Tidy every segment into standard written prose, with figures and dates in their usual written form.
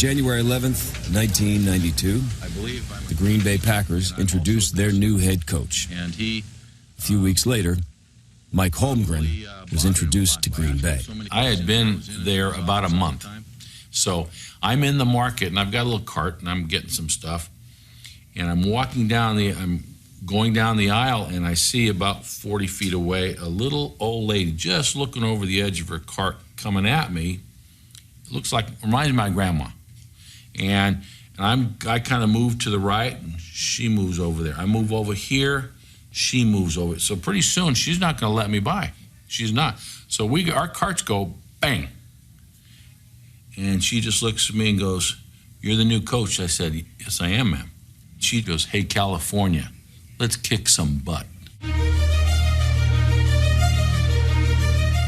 January 11th, 1992, the Green Bay Packers introduced their new head coach. And a few weeks later, Mike Holmgren was introduced to Green Bay. I had been there about a month. So I'm in the market, and I've got a little cart, and I'm getting some stuff. And I'm going down the aisle, and I see about 40 feet away a little old lady just looking over the edge of her cart coming at me. It looks like, reminds me of my grandma. And I kind of move to the right, and she moves over there. I move over here, she moves over. So pretty soon, she's not going to let me by. She's not. So our carts go bang. And she just looks at me and goes, "You're the new coach." I said, "Yes, I am, ma'am." She goes, "Hey, California, let's kick some butt."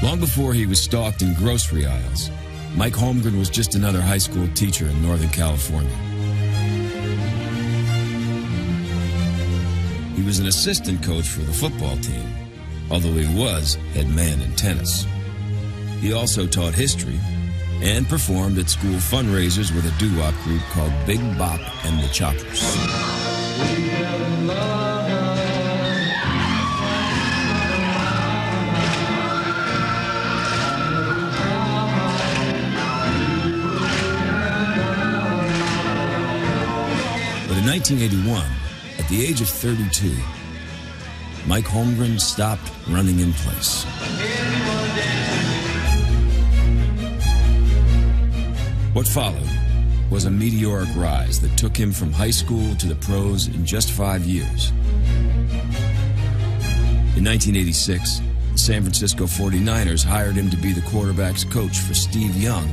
Long before he was stalked in grocery aisles, Mike Holmgren was just another high school teacher in Northern California. He was an assistant coach for the football team, although he was head man in tennis. He also taught history and performed at school fundraisers with a doo-wop group called Big Bop and the Choppers. But in 1981, at the age of 32, Mike Holmgren stopped running in place. What followed was a meteoric rise that took him from high school to the pros in just 5 years. In 1986, the San Francisco 49ers hired him to be the quarterback's coach for Steve Young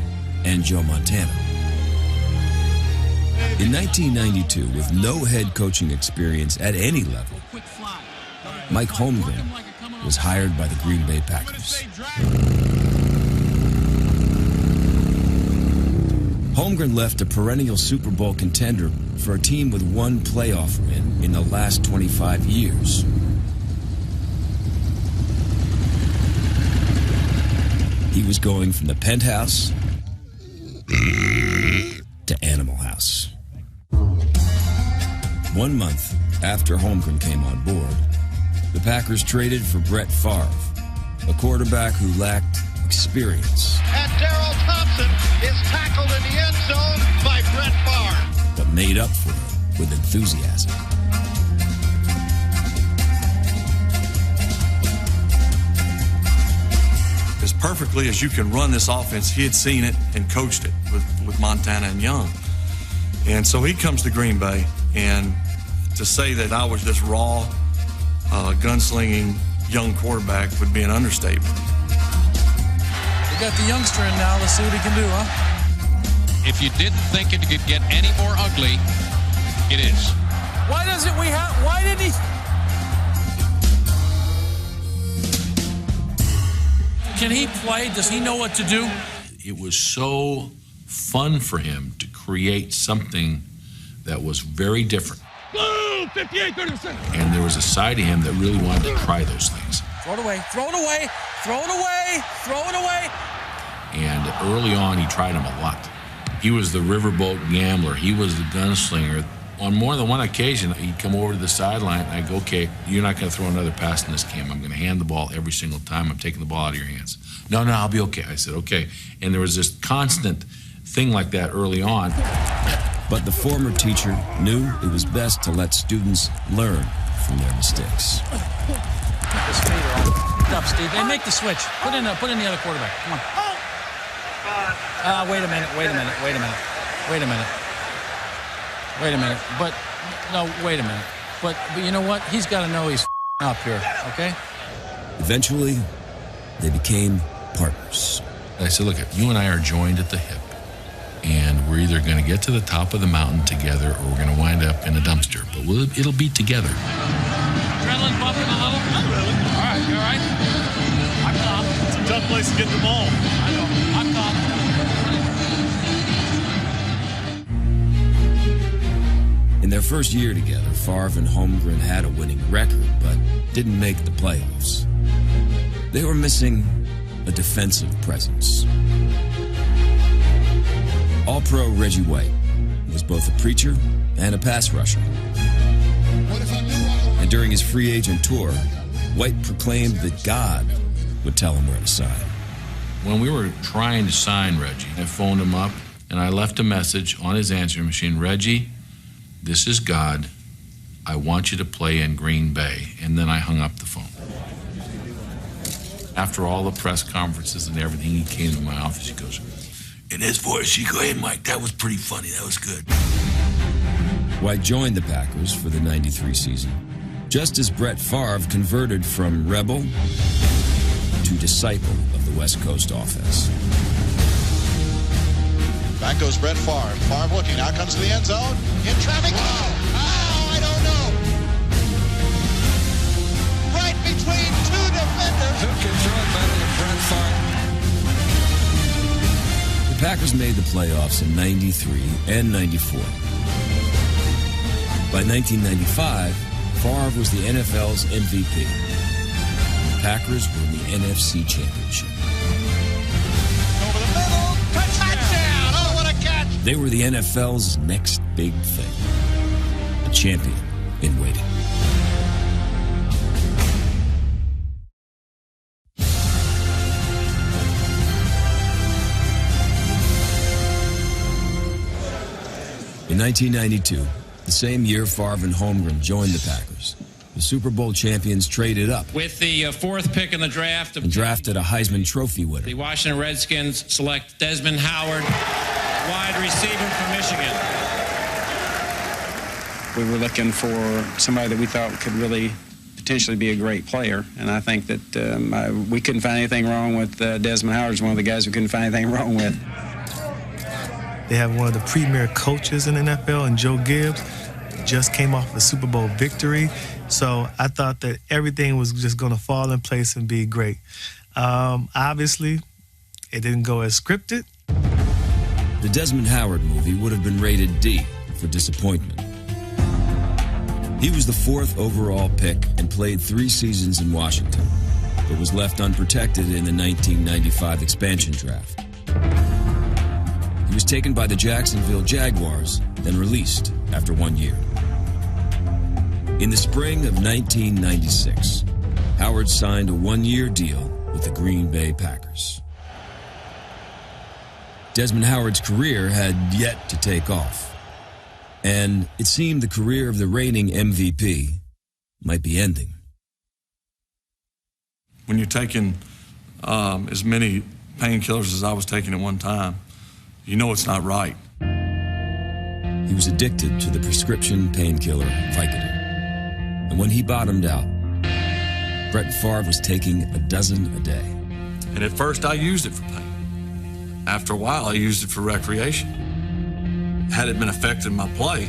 and Joe Montana. In 1992, with no head coaching experience at any level, Mike Holmgren was hired by the Green Bay Packers. Holmgren left a perennial Super Bowl contender for a team with one playoff win in the last 25 years. He was going from the penthouse to Animal House. 1 month after Holmgren came on board, the Packers traded for Brett Favre, a quarterback who lacked experience. And Darrell Thompson is tackled in the end zone by Brett Favre. But made up for it with enthusiasm. As perfectly as you can run this offense, he had seen it and coached it with Montana and Young. And so he comes to Green Bay, and to say that I was this raw, gunslinging young quarterback would be an understatement. We got the youngster in now. Let's see what he can do, huh? If you didn't think it could get any more ugly, it is. Why did he? Can he play? Does he know what to do? It was so fun for him to create something that was very different. Blue, 58-37. And there was a side of him that really wanted to try those things. Throw it away, throw it away, throw it away, throw it away. And early on, he tried them a lot. He was the riverboat gambler. He was the gunslinger. On more than one occasion, he'd come over to the sideline, and I'd go, "Okay, you're not going to throw another pass in this game. I'm going to hand the ball every single time. I'm taking the ball out of your hands." No, I'll be okay. I said, "Okay." And there was this constant thing like that early on. But the former teacher knew it was best to let students learn from their mistakes. Good up, Steve. They make the switch. Put in the other quarterback. Come on. Wait a minute. But you know what? He's got to know he's up here, okay? Eventually, they became partners. I said, "Look, you and I are joined at the hip, and we're either going to get to the top of the mountain together or we're going to wind up in a dumpster, but it'll be together." Adrenaline bumping a little? Not really. All right, you all right? I'm calm. It's a tough place to get the ball. I know. I'm calm. In their first year together, Favre and Holmgren had a winning record, but didn't make the playoffs. They were missing a defensive presence. All-Pro Reggie White was both a preacher and a pass rusher. And during his free agent tour, White proclaimed that God would tell him where to sign. When we were trying to sign Reggie, I phoned him up and I left a message on his answering machine. Reggie, this is God. I want you to play in Green Bay. And then I hung up the phone. After all the press conferences and everything, he came to my office. He goes, in his voice, he goes, hey, Mike, that was pretty funny. That was good. White joined the Packers for the '93 season, just as Brett Favre converted from rebel to disciple of the West Coast offense. Back goes Brett Favre. Favre looking. Now comes to the end zone. In traffic. Oh, I don't know. Right between two defenders. Who can throw it better than Brett Favre? The Packers made the playoffs in '93 and '94. By 1995, Favre was the NFL's MVP. The Packers won the NFC Championship. Over the middle. Touchdown. Oh, what a catch. They were the NFL's next big thing. A champion in waiting. In 1992, the same year Favre and Holmgren joined the Packers, the Super Bowl champions traded up With the fourth pick in the draft, and drafted a Heisman Trophy winner. the Washington Redskins select Desmond Howard, wide receiver from Michigan. We were looking for somebody that we thought could really potentially be a great player, and I think that we couldn't find anything wrong with Desmond Howard. Is one of the guys we couldn't find anything wrong with. They have one of the premier coaches in the NFL, and Joe Gibbs just came off a Super Bowl victory. So I thought that everything was just going to fall in place and be great. Obviously, it didn't go as scripted. The Desmond Howard movie would have been rated D for disappointment. He was the 4th overall pick and played 3 seasons in Washington, but was left unprotected in the 1995 expansion draft. He was taken by the Jacksonville Jaguars, then released after 1 year. In the spring of 1996, Howard signed a 1-year deal with the Green Bay Packers. Desmond Howard's career had yet to take off, and it seemed the career of the reigning MVP might be ending. When you're taking as many painkillers as I was taking at one time, you know it's not right. He was addicted to the prescription painkiller Vicodin. And when he bottomed out, Brett Favre was taking a dozen a day. And at first I used it for pain. After a while, I used it for recreation. Had it been affecting my play,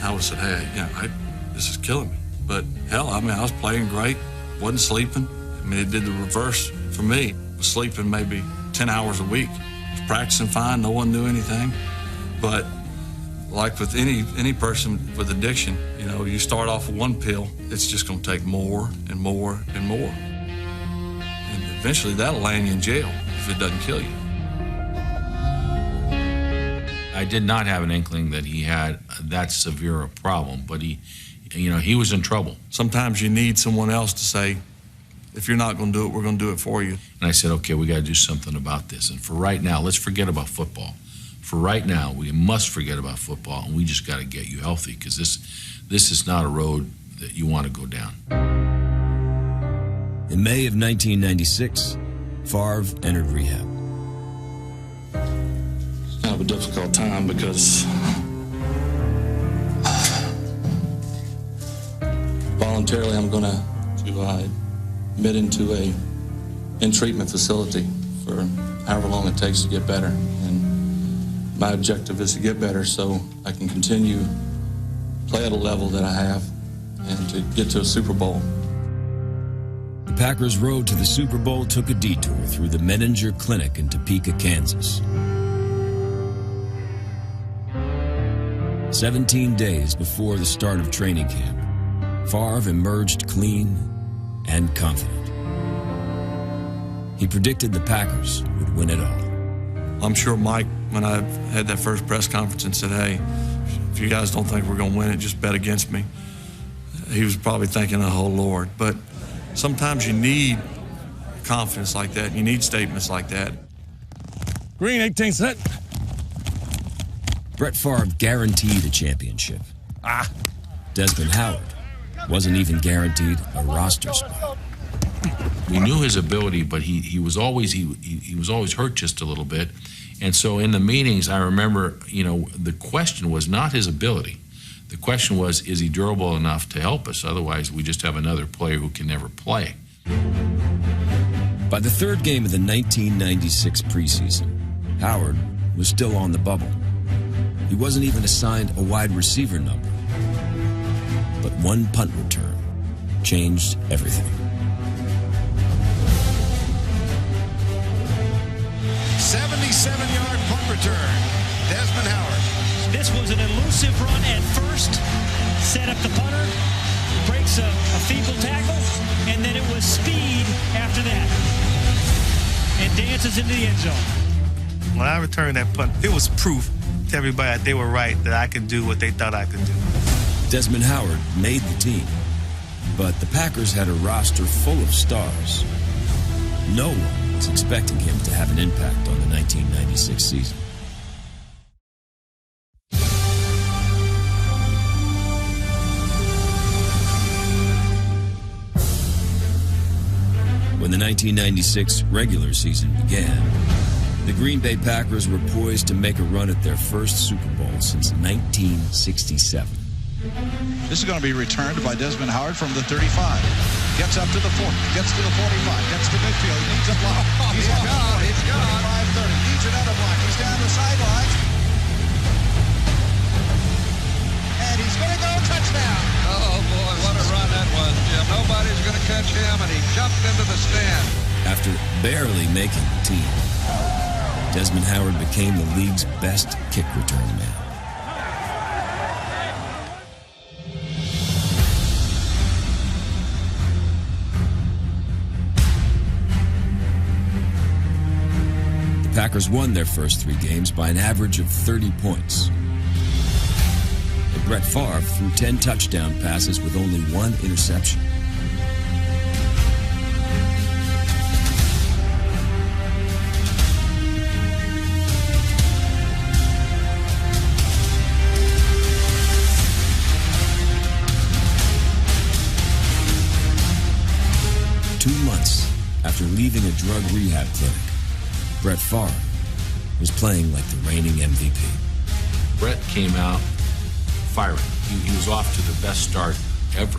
I would have said, hey, this is killing me. But hell, I was playing great, wasn't sleeping. It did the reverse for me. I was sleeping maybe 10 hours a week. I was practicing fine, no one knew anything. But like with any person with addiction, you start off with one pill, it's just going to take more and more and more. And eventually that'll land you in jail if it doesn't kill you. I did not have an inkling that he had that severe a problem, but he was in trouble. Sometimes you need someone else to say, if you're not going to do it, we're going to do it for you. And I said, okay, we got to do something about this. And for right now, let's forget about football. For right now, we must forget about football, and we just got to get you healthy, because this is not a road that you want to go down. In May of 1996, Favre entered rehab. It's kind of a difficult time because voluntarily I'm going to admit into a in-treatment facility for however long it takes to get better. And my objective is to get better so I can continue play at a level that I have and to get to a Super Bowl. The Packers' road to the Super Bowl took a detour through the Menninger Clinic in Topeka, Kansas. 17 days before the start of training camp, Favre emerged clean and confident. He predicted the Packers would win it all. I'm sure Mike, when I had that first press conference and said, hey, if you guys don't think we're going to win it, just bet against me. He was probably thinking, oh, Lord. But sometimes you need confidence like that. You need statements like that. Green, 18 set. Brett Favre guaranteed a championship. Desmond Howard wasn't even guaranteed a roster spot. We knew his ability, but he was always hurt just a little bit. And so in the meetings, I remember, the question was not his ability. The question was, is he durable enough to help us? Otherwise, we just have another player who can never play. By the third game of the 1996 preseason, Howard was still on the bubble. He wasn't even assigned a wide receiver number. But one punt return changed everything. 77-yard punt return. Desmond Howard. This was an elusive run at first. Set up the punter. Breaks a feeble tackle. And then it was speed after that. And dances into the end zone. When I returned that punt, it was proof to everybody that they were right, that I could do what they thought I could do. Desmond Howard made the team, but the Packers had a roster full of stars. No one was expecting him to have an impact on the 1996 season. When the 1996 regular season began, the Green Bay Packers were poised to make a run at their first Super Bowl since 1967. This is going to be returned by Desmond Howard from the 35. Gets up to the 40, gets to the 45, gets to midfield. He needs a block. He's gone. He's gone. 25-30. Needs another block. He's down the sidelines. And he's going to go touchdown. Oh, boy, what a run that was, Jim. Nobody's going to catch him, and he jumped into the stand. After barely making the team, Desmond Howard became the league's best kick return man. The Packers won their first 3 games by an average of 30 points. And Brett Favre threw 10 touchdown passes with only 1 interception. After leaving a drug rehab clinic, Brett Favre was playing like the reigning MVP. Brett came out firing. He was off to the best start ever.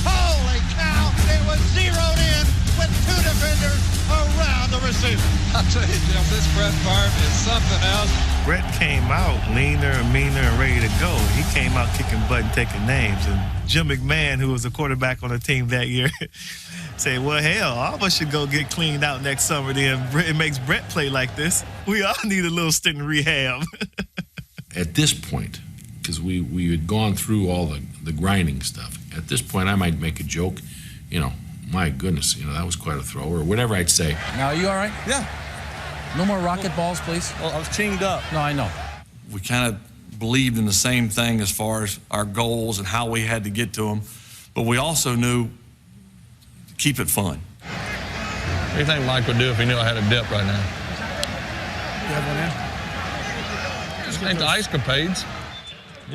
Holy cow! It was zeroed in with 2 defenders around the receiver. I tell you, Jim, this Brett Favre is something else. Brett came out leaner and meaner and ready to go. He came out kicking butt and taking names. And Jim McMahon, who was the quarterback on the team that year, said, well, hell, all of us should go get cleaned out next summer then. It makes Brett play like this. We all need a little stint in rehab. At this point, because we had gone through all the grinding stuff, at this point I might make a joke, my goodness, that was quite a throw, or whatever I'd say. Now, are you all right? Yeah. No more rocket balls, please. Well, I was teamed up. No, I know. We kind of believed in the same thing as far as our goals and how we had to get to them, but we also knew to keep it fun. What do you think Mike would do if he knew I had a dip right now? You have one in? Just think the ice capades.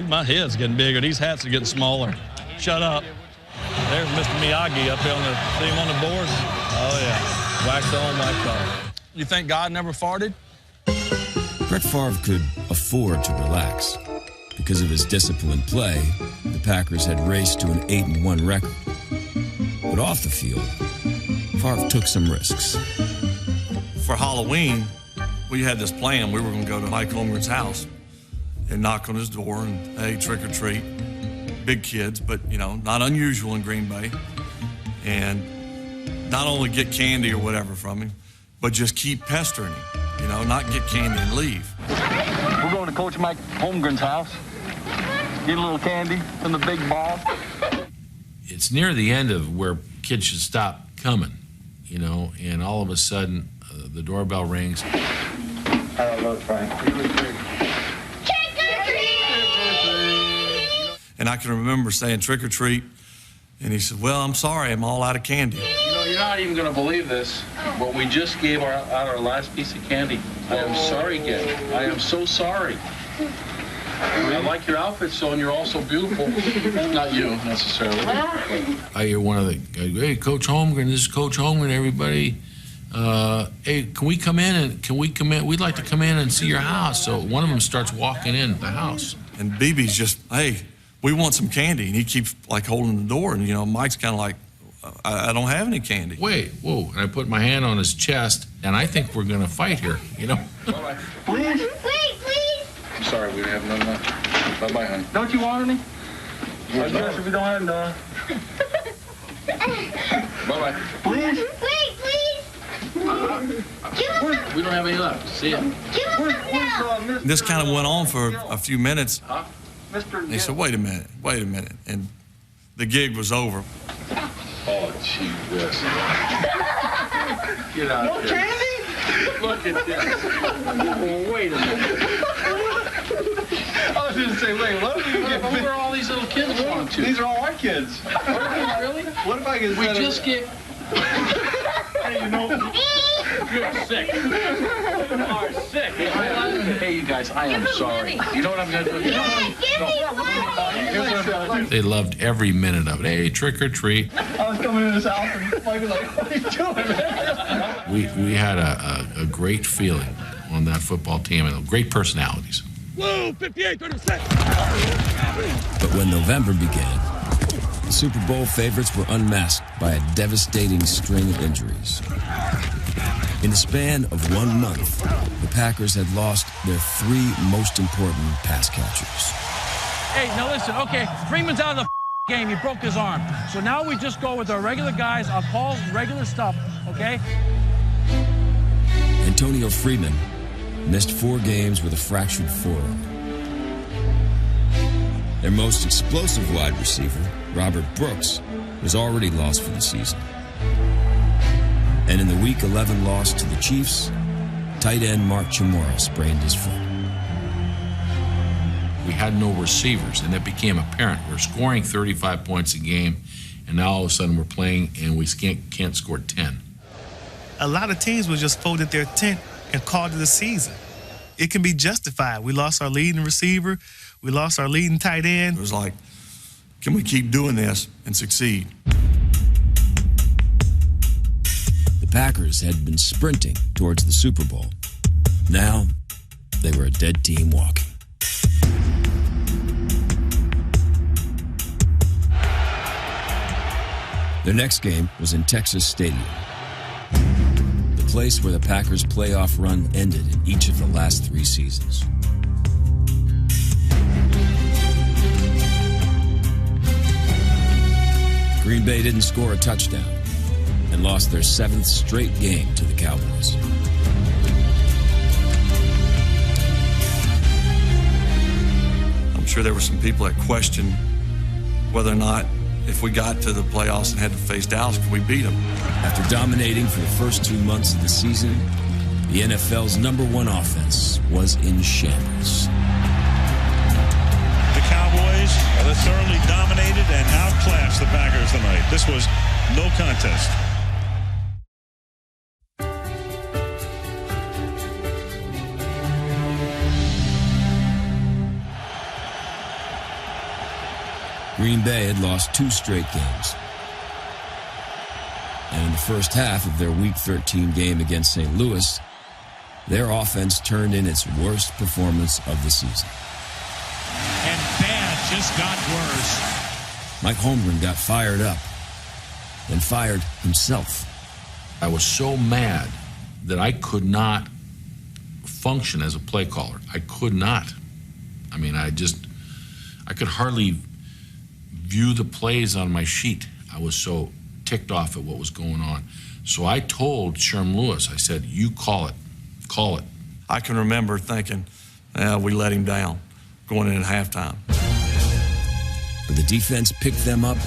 My head's getting bigger. These hats are getting smaller. Shut up. There's Mr. Miyagi up there see him on the boards? Oh, yeah. Wax on, wax off. You think God never farted? Brett Favre could afford to relax. Because of his disciplined play, the Packers had raced to an 8-1 record. But off the field, Favre took some risks. For Halloween, we had this plan. We were going to go to Mike Holmgren's house and knock on his door and, hey, trick or treat. Big kids, but, not unusual in Green Bay. And not only get candy or whatever from him, but just keep pestering him, not get candy and leave. We're going to Coach Mike Holmgren's house, get a little candy from the big boss. It's near the end of where kids should stop coming, you know, and all of a sudden the doorbell rings. Hello, Frank. And I can remember saying trick or treat, and he said, well, I'm sorry, I'm all out of candy. You know, you're not even going to believe this, but we just gave out our last piece of candy. I am sorry, Gary. I am so sorry. I like your outfit, so, and you're all so beautiful. Not you, necessarily. I hear one of the, hey, Coach Holmgren, this is Coach Holmgren, everybody. Hey, can we come in? We'd like to come in and see your house. So one of them starts walking in the house. And BB's just, hey, we want some candy. And he keeps, like, holding the door. And, you know, Mike's kind of like, I don't have any candy. Wait, whoa. And I put my hand on his chest, and I think we're going to fight here, you know? Bye-bye. Please. I'm sorry, we have none left. Bye-bye, honey. Don't you want any? I guess if we don't have none. Bye-bye. Please. We don't have any left. See ya. This kind of went on for a few minutes. Mr. And he said, wait a minute. And the gig was over. Oh, gee whiz. Get out No there. candy? Look at this. Oh, wait a minute. I was going to say, wait, what if we get... Where are all these little kids going to? These are all our kids. Really? What if I get... We just get... Hey, you know... You're sick. You are sick. Hey, you guys, I am sorry. You know what I'm going to do? No. They loved every minute of it. Hey, trick or treat. I was coming in this house and Mike was like, what are you doing, man? We had a great feeling on that football team and great personalities. Whoa, 58-36. But when November began, the Super Bowl favorites were unmasked by a devastating string of injuries. In the span of 1 month, the Packers had lost their 3 most important pass catchers. Hey, now listen, okay, Freeman's out of the game. He broke his arm. So now we just go with our regular guys. I'll call regular stuff, okay? Antonio Freeman missed 4 games with a fractured forearm. Their most explosive wide receiver, Robert Brooks, was already lost for the season. And in the Week 11 loss to the Chiefs, tight end Mark Chamorro sprained his foot. We had no receivers, and it became apparent. We're scoring 35 points a game, and now all of a sudden we're playing and we can't score 10. A lot of teams would just folded their tent and called it a season. It can be justified. We lost our leading receiver. We lost our leading tight end. It was like, can we keep doing this and succeed? The Packers had been sprinting towards the Super Bowl. Now, they were a dead team walking. Their next game was in Texas Stadium, the place where the Packers' playoff run ended in each of the last 3 seasons. Green Bay didn't score a touchdown and lost their 7th straight game to the Cowboys. I'm sure there were some people that questioned whether or not if we got to the playoffs and had to face Dallas, could we beat them? After dominating for the first 2 months of the season, the NFL's #1 offense was in shambles. The Cowboys thoroughly dominated and outclassed the Packers tonight. This was no contest. Green Bay had lost 2 straight games. And in the first half of their Week 13 game against St. Louis, their offense turned in its worst performance of the season. And bad just got worse. Mike Holmgren got fired up, then fired himself. I was so mad that I could not function as a play caller. I could not. I mean, I could hardly view the plays on my sheet. I was so ticked off at what was going on. So I told Sherm Lewis, I said, you call it. Call it. I can remember thinking, we let him down going in at halftime. But the defense picked them up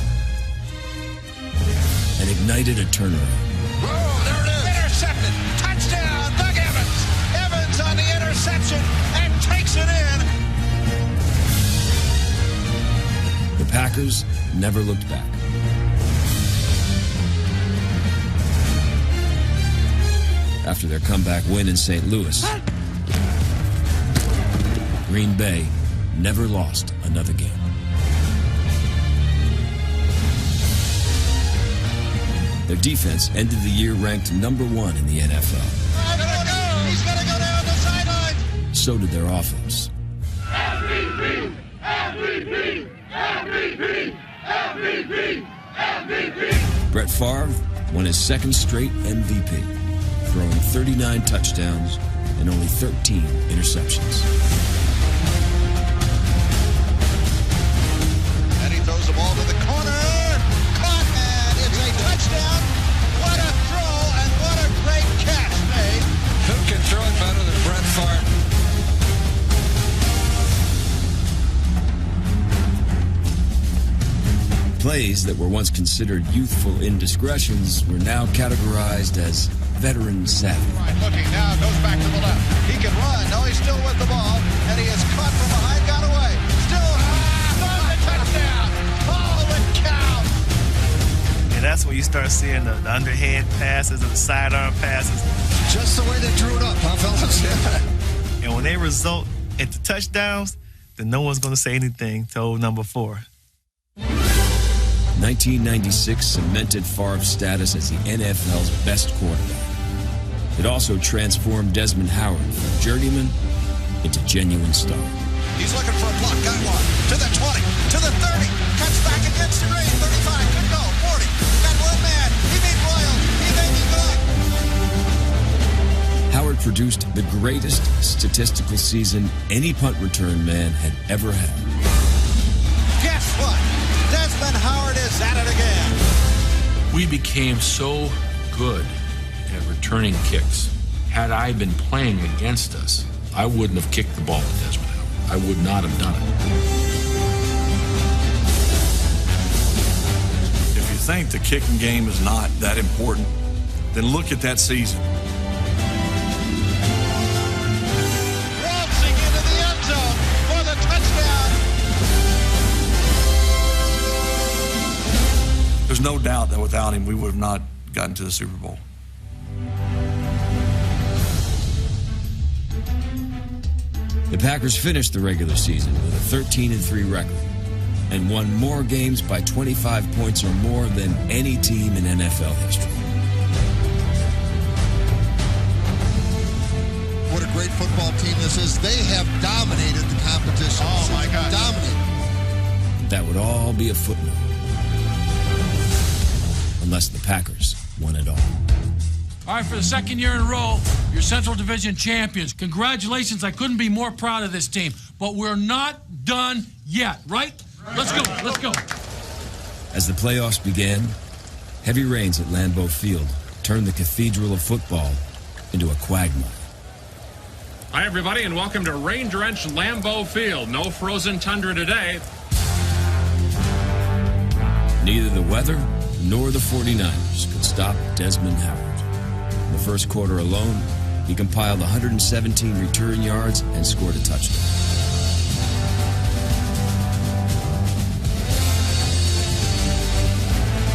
and ignited a turnaround. Packers never looked back. After their comeback win in St. Louis, Green Bay never lost another game. Their defense ended the year ranked number 1 in the NFL. He's going to go down the sideline. So did their offense. MVP! MVP! MVP! MVP! MVP! Brett Favre won his second straight MVP, throwing 39 touchdowns and only 13 interceptions. And he throws the ball to the corner. Caught, and it's a touchdown. What a throw, and what a great catch made. Who can throw it better than Brett Favre? Plays that were once considered youthful indiscretions were now categorized as veteran savvy. Right, looking now, goes back to the left. He can run. No, he's still with the ball, and he is caught from behind, got away. Still, the touchdown. Holy cow. And that's when you start seeing the underhand passes and the sidearm passes. Just the way they drew it up, huh, fellas? And when they result into touchdowns, then no one's going to say anything to old number 4. 1996 cemented Favre's status as the NFL's best quarterback. It also transformed Desmond Howard from journeyman into genuine star. He's looking for a block. Got one. To the 20. To the 30. Cuts back against the grain. 35. Could go. 40. Got one man. He beat Royals. He may be good. Howard produced the greatest statistical season any punt return man had ever had. Guess what? Desmond Howard is at it again. We became so good at returning kicks. Had I been playing against us, I wouldn't have kicked the ball at Desmond Howard. I would not have done it. If you think the kicking game is not that important, then look at that season. Waltzing into the end zone for the touchdown. There's no doubt that without him, we would have not gotten to the Super Bowl. The Packers finished the regular season with a 13-3 record and won more games by 25 points or more than any team in NFL history. What a great football team this is. They have dominated the competition. Oh, my God. Dominated. That would all be a footnote. Unless the Packers won it all. All right, for the second year in a row, you're Central Division champions. Congratulations. I couldn't be more proud of this team. But we're not done yet, right? Let's go. Let's go. As the playoffs began, heavy rains at Lambeau Field turned the cathedral of football into a quagmire. Hi, everybody, and welcome to rain-drenched Lambeau Field. No frozen tundra today. Neither the weather nor the 49ers could stop Desmond Howard. In the first quarter alone, he compiled 117 return yards and scored a touchdown.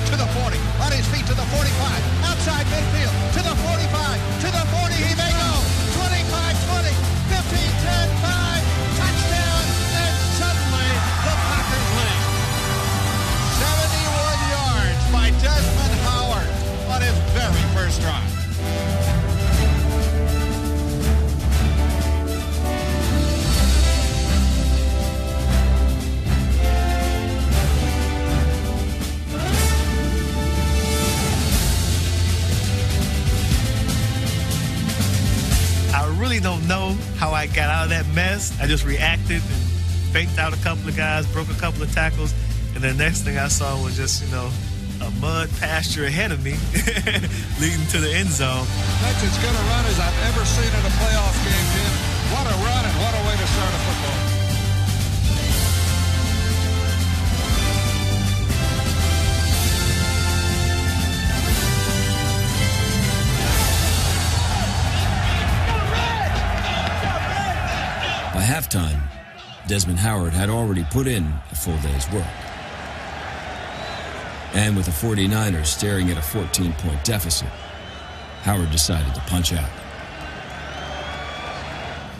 To the 40, on his feet to the 45, outside midfield, to the 45, to the 40, he may go. 25, 20, 15, 10, 5, touchdown, and suddenly the Packers lead. 71 yards by Desmond Howard on his very first drive. I really don't know how I got out of that mess. I just reacted and faked out a couple of guys, broke a couple of tackles, and the next thing I saw was just, a mud pasture ahead of me leading to the end zone. That's as good a run as I've ever seen in a playoff game, Jim. What a run and what a way to start a football. By halftime, Desmond Howard had already put in a full day's work. And with the 49ers staring at a 14-point deficit, Howard decided to punch out.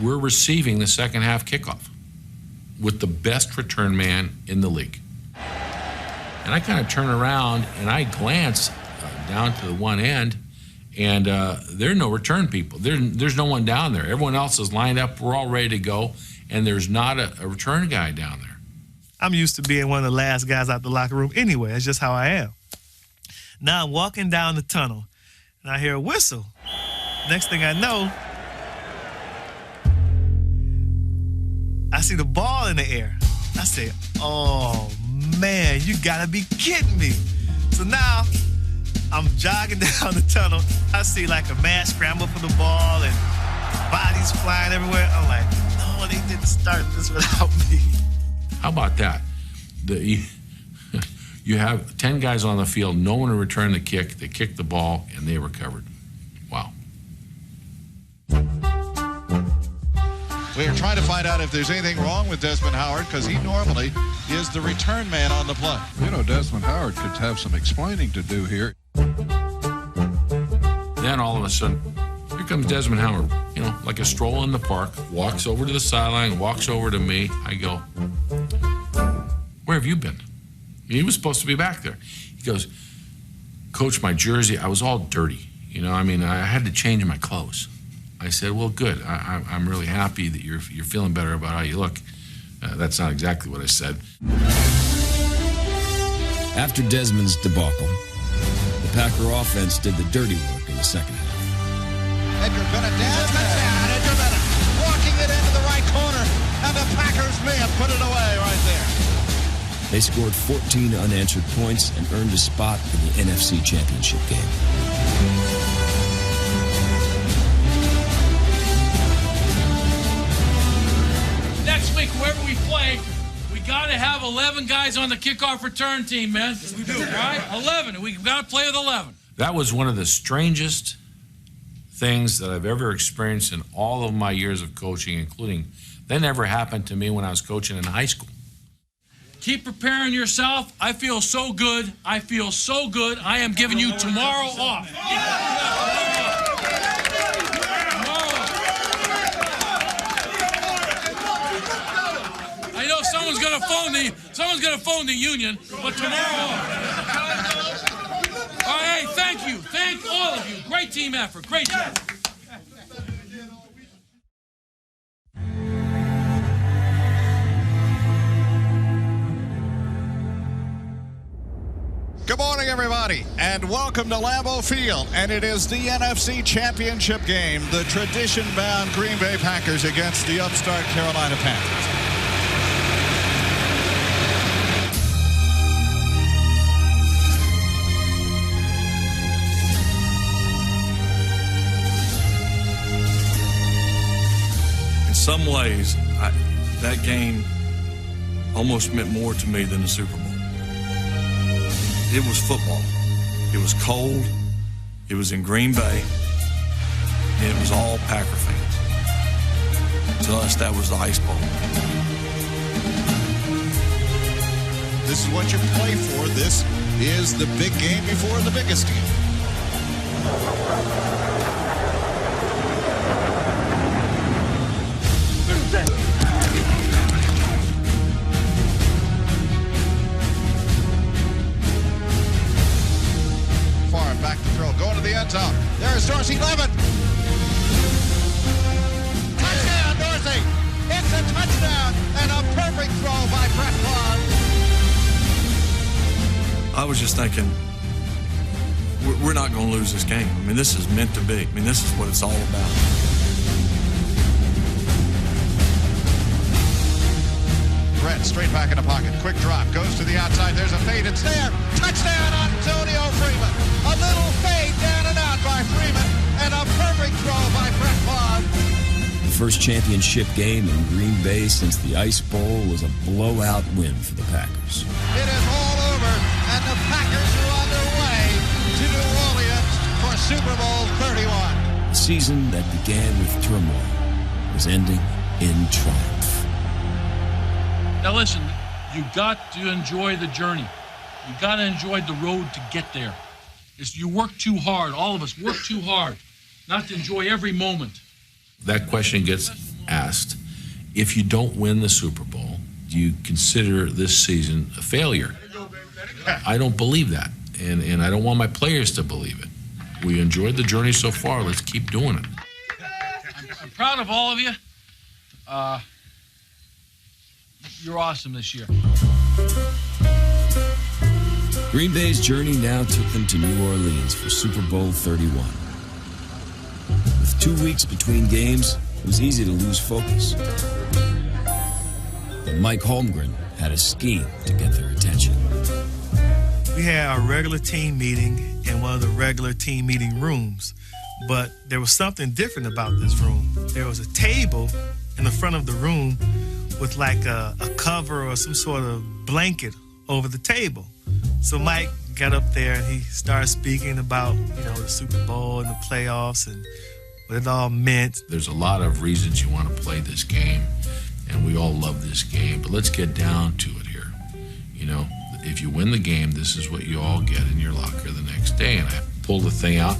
We're receiving the second half kickoff with the best return man in the league. And I kind of turn around and I glance down to the one end, and there are no return people. There's no one down there. Everyone else is lined up. We're all ready to go, and there's not a return guy down there. I'm used to being one of the last guys out the locker room anyway. That's just how I am. Now I'm walking down the tunnel, and I hear a whistle. Next thing I know, I see the ball in the air. I say, oh, man, you gotta be kidding me. So now I'm jogging down the tunnel. I see like a mad scramble for the ball and bodies flying everywhere. I'm like, no, they didn't start this without me. How about that? You have 10 guys on the field, no one to return the kick. They kicked the ball, and they recovered. Wow. We are trying to find out if there's anything wrong with Desmond Howard, because he normally is the return man on the play. You know, Desmond Howard could have some explaining to do here. Then all of a sudden, here comes Desmond Howard, you know, like a stroll in the park, walks over to the sideline, walks over to me. I go, where have you been? He was supposed to be back there. He goes, Coach, my jersey, I was all dirty. You know, I mean, I had to change my clothes. I said, well, good. I'm really happy that you're feeling better about how you look. That's not exactly what I said. After Desmond's debacle, the Packer offense did the dirty work in the second half. Edgar Bennett down, touchdown, Edgar Bennett walking it into the right corner, and the Packers may have put it away right there. They scored 14 unanswered points and earned a spot in the NFC Championship game. Next week, whoever we play, we got to have 11 guys on the kickoff return team, man. Yes, we do. Right? 11. We've got to play with 11. That was one of the strangest things that I've ever experienced in all of my years of coaching, including that never happened to me when I was coaching in high school. Keep preparing yourself. I feel so good. I feel so good. I am giving you tomorrow off. I know someone's gonna phone the union, but tomorrow off. All right, hey, thank you. Thank all of you. Great team effort. Great job. Good morning, everybody, and welcome to Lambeau Field. And it is the NFC Championship game, the tradition-bound Green Bay Packers against the upstart Carolina Panthers. In some ways, that game almost meant more to me than the Super Bowl. It was football. It was cold. It was in Green Bay. And it was all Packer fans. To us, that was the Ice Bowl. This is what you play for. This is the big game before the biggest game. Back to throw, going to the end zone. There's Dorsey Levitt. Touchdown, Dorsey. It's a touchdown and a perfect throw by Brett Favre. I was just thinking, we're not going to lose this game. I mean, this is meant to be. I mean, this is what it's all about. Brett straight back in the pocket. Quick drop. Goes to the outside. There's a fade. It's there. Touchdown, Antonio Freeman. A little fade down and out by Freeman. And a perfect throw by Brett Favre. The first championship game in Green Bay since the Ice Bowl was a blowout win for the Packers. It is all over, and the Packers are on their way to New Orleans for Super Bowl 31. A season that began with turmoil was ending in triumph. Now listen, you got to enjoy the journey. You got to enjoy the road to get there. You work too hard. All of us work too hard not to enjoy every moment. That question gets asked. If you don't win the Super Bowl, do you consider this season a failure? I don't believe that, and I don't want my players to believe it. We enjoyed the journey so far. Let's keep doing it. I'm proud of all of you. You're awesome this year. Green Bay's journey now took them to New Orleans for Super Bowl 31. With 2 weeks between games, it was easy to lose focus. But Mike Holmgren had a scheme to get their attention. We had our regular team meeting in one of the regular team meeting rooms, but there was something different about this room. There was a table in the front of the room with like a cover or some sort of blanket over the table. So Mike got up there and he started speaking about, the Super Bowl and the playoffs and what it all meant. There's a lot of reasons you want to play this game, and we all love this game, but let's get down to it here. If you win the game, this is what you all get in your locker the next day. And I pulled the thing out.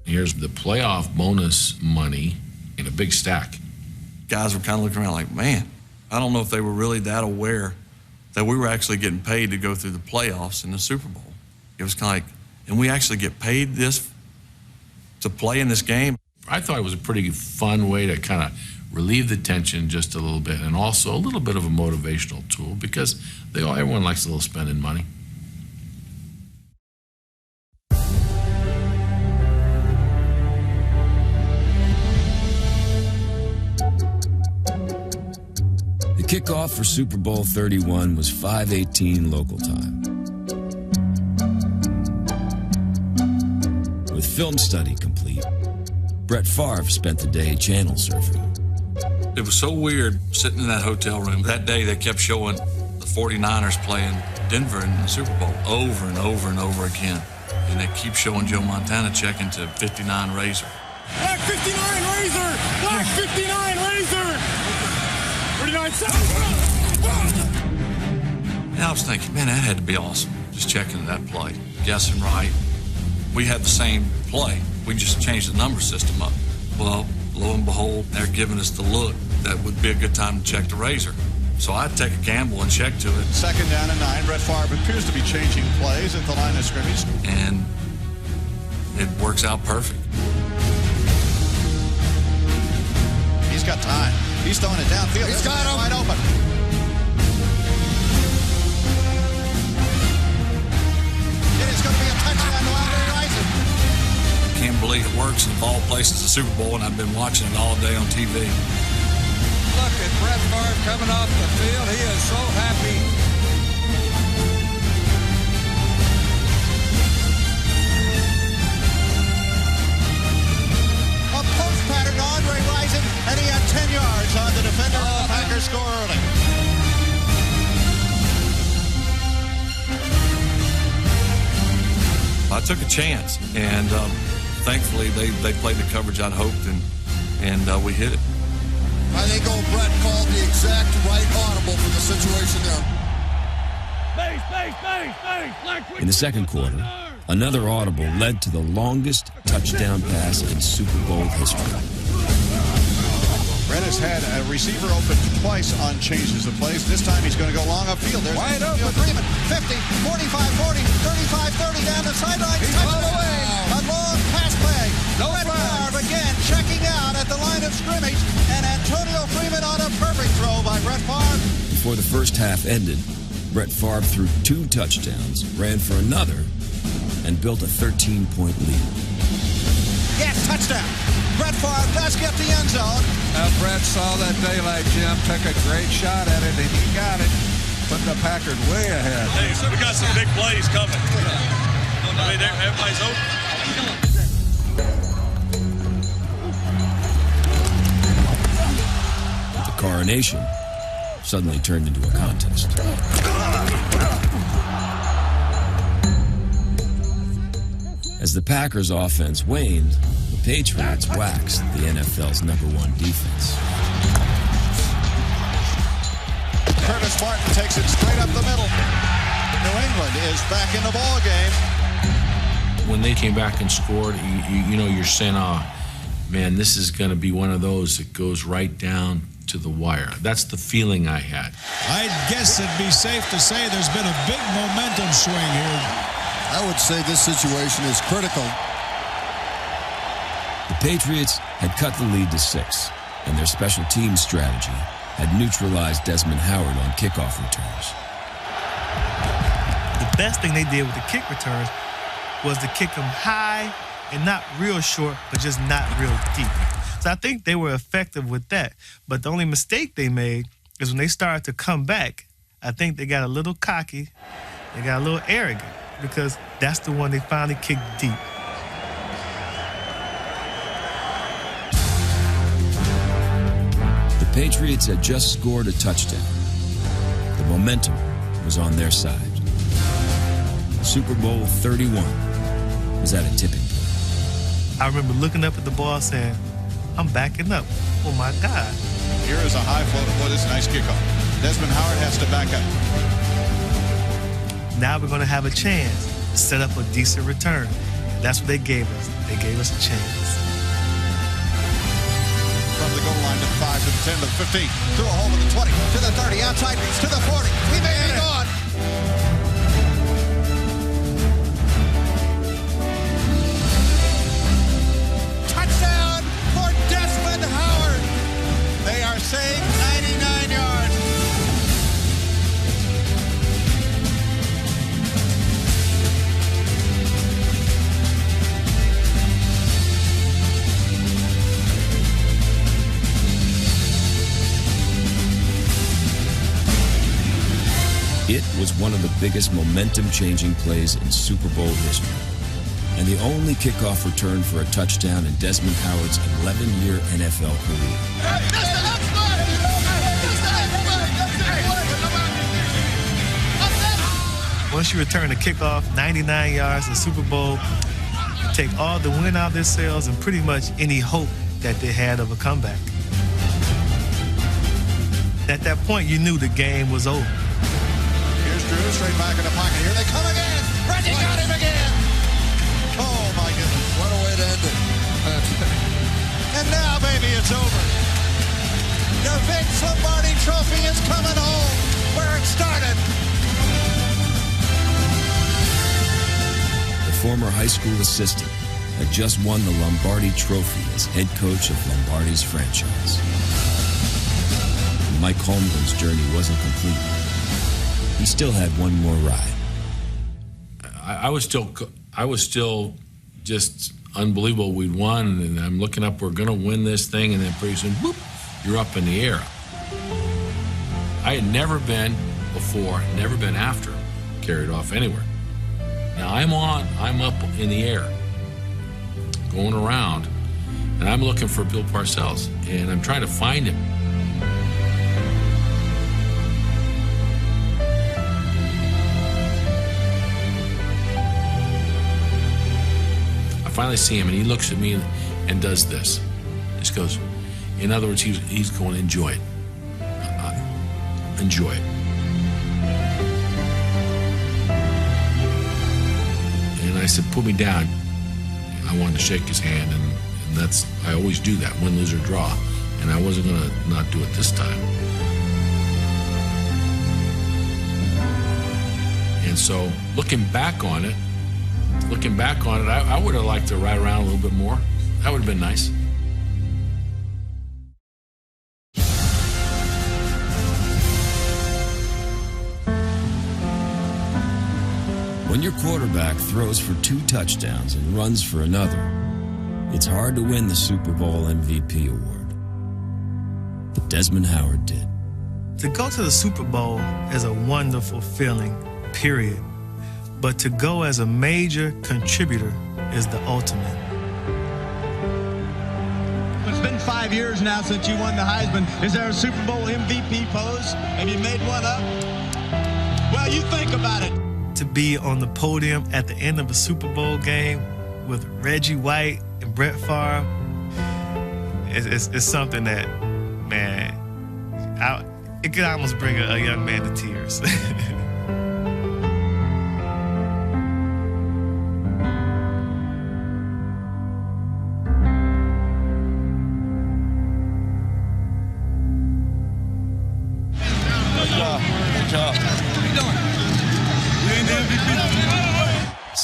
Here's the playoff bonus money in a big stack. Guys were kind of looking around like, man, I don't know if they were really that aware that we were actually getting paid to go through the playoffs in the Super Bowl. It was kind of like, and we actually get paid this to play in this game. I thought it was a pretty fun way to kind of relieve the tension just a little bit, and also a little bit of a motivational tool, because everyone likes a little spending money. The kickoff for Super Bowl 31 was 5:18 local time. With film study complete, Brett Favre spent the day channel surfing. It was so weird sitting in that hotel room. That day they kept showing the 49ers playing Denver in the Super Bowl over and over and over again. And they keep showing Joe Montana checking to 59 Razor. Black 59 Razor! Black 59 Razor! 49 South! And I was thinking, man, that had to be awesome, just checking that play, guessing right. We had the same play. We just changed the number system up. Well, lo and behold, they're giving us the look that would be a good time to check the Razor. So I'd take a gamble and check to it. 2nd down and 9. Brett Favre appears to be changing plays at the line of scrimmage. And it works out perfect. He's got time. He's throwing it downfield. He's got him wide open. It is going to be a touchdown to Andre Rison. Can't believe it works in all places, the Super Bowl, and I've been watching it all day on TV. Look at Brett Favre coming off the field. He is so happy. A post pattern to Andre Rison, and he had 10 yards on the defender, and the Packers score early. I took a chance, and thankfully they played the coverage I'd hoped, and we hit it. I think old Brett called the exact right audible for the situation there. In the second quarter, another audible led to the longest touchdown pass in Super Bowl history. Brett has had a receiver open twice on changes of plays. This time he's going to go long upfield. There's wide open. Freeman, 50, 45, 40, 35, 30 down the sideline. He's all the way. A long pass play. Brett Favre again checking out at the line of scrimmage, and Antonio Freeman on a perfect throw by Brett Favre. Before the first half ended, Brett Favre threw 2 touchdowns, ran for another, and built a 13-point lead. Yes, touchdown. Brett Favre does get the end zone. Brett saw that daylight, Jim, took a great shot at it, and he got it. Put the Packers way ahead. Hey, so we got some big plays coming. I mean, everybody's open. The coronation suddenly turned into a contest. As the Packers' offense waned, the Patriots waxed the NFL's #1 defense. Curtis Martin takes it straight up the middle. is back in the ball game. When they came back and scored, you know, you're saying, oh, man, this is going to be one of those that goes right down to the wire. That's the feeling I had. I guess it'd be safe to say there's been a big momentum swing here. I would say this situation is critical. The Patriots had cut the lead to 6, and their special team strategy had neutralized Desmond Howard on kickoff returns. The best thing they did with the kick returns was to kick them high and not real short, but just not real deep. So I think they were effective with that. But the only mistake they made is when they started to come back, I think they got a little cocky, they got a little arrogant, because that's the one they finally kicked deep. The Patriots had just scored a touchdown. The momentum was on their side. Super Bowl 31 was at a tipping point. I remember looking up at the ball saying, I'm backing up. Oh, my God. Here is a high floater. Boy, this is a nice kickoff. Desmond Howard has to back up. Now we're going to have a chance to set up a decent return. That's what they gave us. They gave us a chance. From the goal line to the 5, to the 10, to the 15, through a hole to the 20, to the 30, outside, to the 40. He may be gone. Touchdown for Desmond Howard. They are saying 99 yards. It was one of the biggest momentum-changing plays in Super Bowl history, and the only kickoff return for a touchdown in Desmond Howard's 11-year NFL career. Once you return a kickoff, 99 yards in the Super Bowl, you take all the wind out of their sails and pretty much any hope that they had of a comeback. At that point, you knew the game was over. Here's Drew, straight back in the pocket. Here they come again. Reggie got him again. Oh, my goodness. What a way to end it. And now, baby, it's over. Your Vince Lombardi trophy is coming home where it started. The former high school assistant had just won the Lombardi Trophy as head coach of Lombardi's franchise. And Mike Holmgren's journey wasn't complete. He still had one more ride. I was still just unbelievable. We'd won, and I'm looking up, we're going to win this thing, and then pretty soon, whoop, you're up in the air. I had never been before, never been after, carried off anywhere. Now I'm up in the air, going around, and I'm looking for Bill Parcells, and I'm trying to find him. I finally see him, and he looks at me and does this. He just goes, in other words, he's going, enjoy it. Enjoy it. And I said, put me down. I wanted to shake his hand, and that's, I always do that, win, lose, or draw. And I wasn't going to not do it this time. And so, looking back on it, I would have liked to ride around a little bit more. That would have been nice. When your quarterback throws for 2 touchdowns and runs for another, it's hard to win the Super Bowl MVP award. But Desmond Howard did. To go to the Super Bowl is a wonderful feeling, period. But to go as a major contributor is the ultimate. It's been 5 years now since you won the Heisman. Is there a Super Bowl MVP pose? Have you made one up? Well, you think about it. To be on the podium at the end of a Super Bowl game with Reggie White and Brett Favre, it's something that, man, it could almost bring a young man to tears.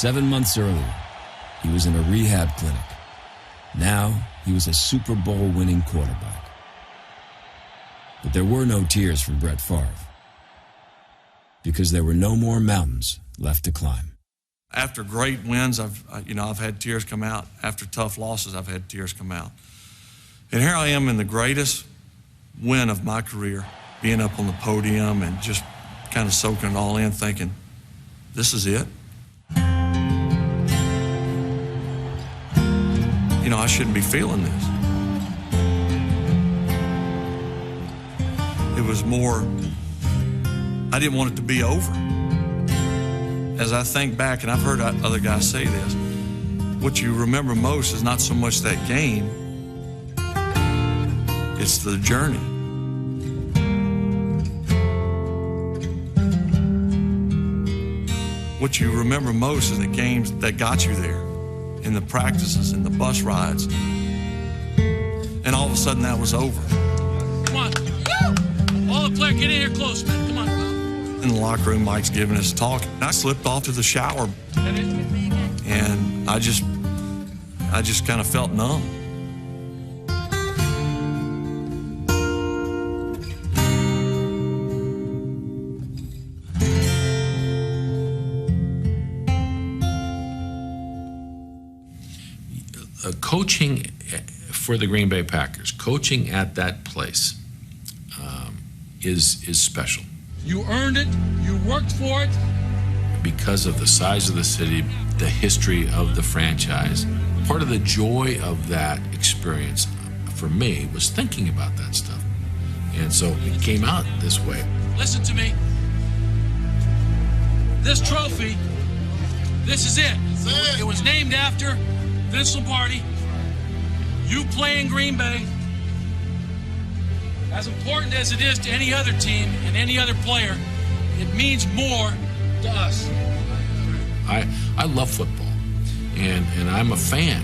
7 months earlier, he was in a rehab clinic. Now, he was a Super Bowl-winning quarterback. But there were no tears from Brett Favre, because there were no more mountains left to climb. After great wins, I've had tears come out. After tough losses, I've had tears come out. And here I am in the greatest win of my career, being up on the podium and just kind of soaking it all in, thinking, this is it? You know, I shouldn't be feeling this. It was more, I didn't want it to be over. As I think back, and I've heard other guys say this, what you remember most is not so much that game, it's the journey. What you remember most is the games that got you there, in the practices, in the bus rides. And all of a sudden that was over. Come on. All the players, get in here close, man. Come on. In the locker room, Mike's giving us a talk. I slipped off to the shower, and I just kind of felt numb. Coaching for the Green Bay Packers, coaching at that place is special. You earned it. You worked for it. Because of the size of the city, the history of the franchise, part of the joy of that experience for me was thinking about that stuff. And so it came out this way. Listen to me. This trophy, this is it. It was named after Vince Lombardi. You play in Green Bay. As important as it is to any other team and any other player, it means more to us. I love football, and I'm a fan.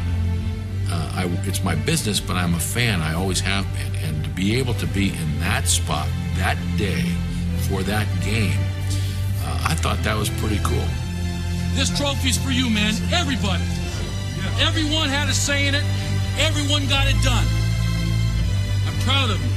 It's my business, but I'm a fan. I always have been. And to be able to be in that spot that day for that game, I thought that was pretty cool. This trophy's for you, man. Everybody. Everyone had a say in it. Everyone got it done. I'm proud of you.